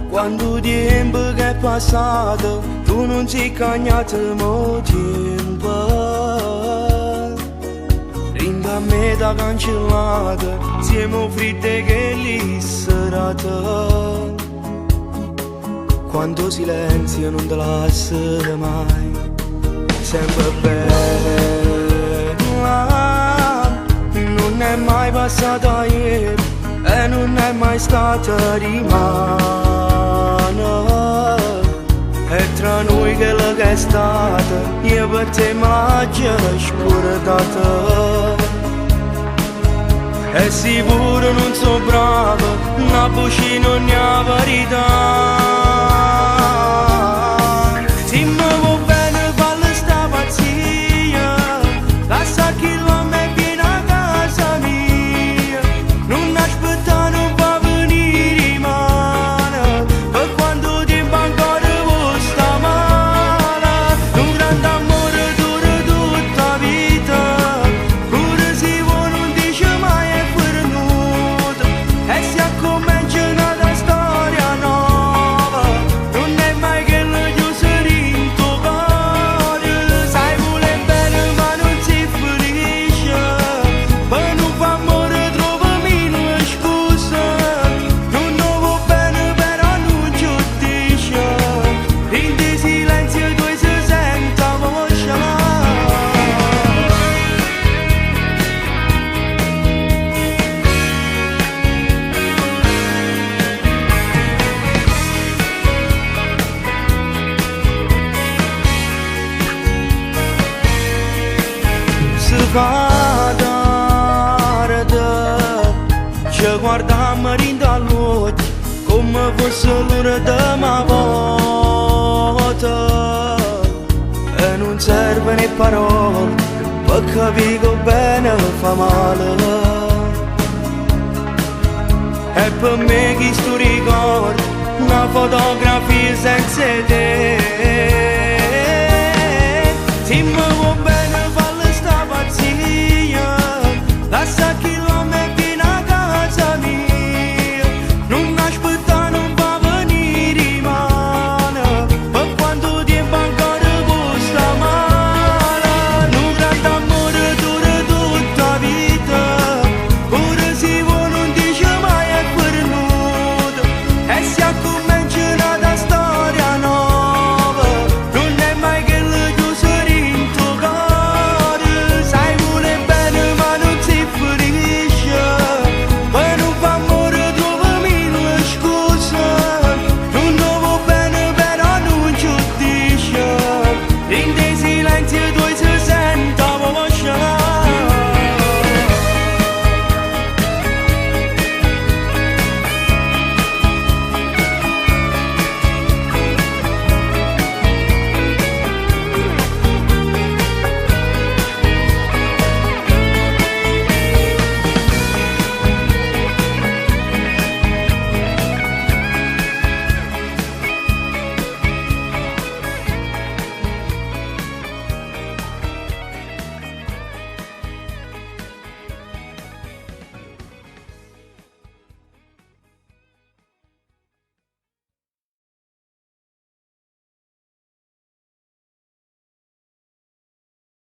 Quando tempo che è passato, tu non sei cagnato mo tempo. Rinda me da cancellata, siamo fritte che lì serata. Quando silenzio non te lascia mai, sempre bella. Non è mai passata ieri e non è mai stata rimane. È tra noi che la che è stata, io per te me l'ho già scordata. E sicuro non so brava, una voce non ne ha verità. Se mi vuoi bene falla sta pazzia, lascia che l'uomo viene a casa mia. Non aspetta, non va venire rimane, per quando tempo ancora vuoi sta male. Un grande amore dura tutta la vita, pure se vuoi non dice mai è venuto. E si accomincia una storia nuova, non è mai che la chiusa in tuo cuore. Sai vuole bene ma non sei felice, per non fa amore trovami una scusa. Non vuoi bene però non ci dice, in di silenzio tu si sente la voce là. Se fa tardi, ci guardiamo all'occhio come fosse l'ora della volta. E non serve né parole per capire che bene fa male. E per me chi sto ricordo, una fotografia senza te. Se mi vuoi bene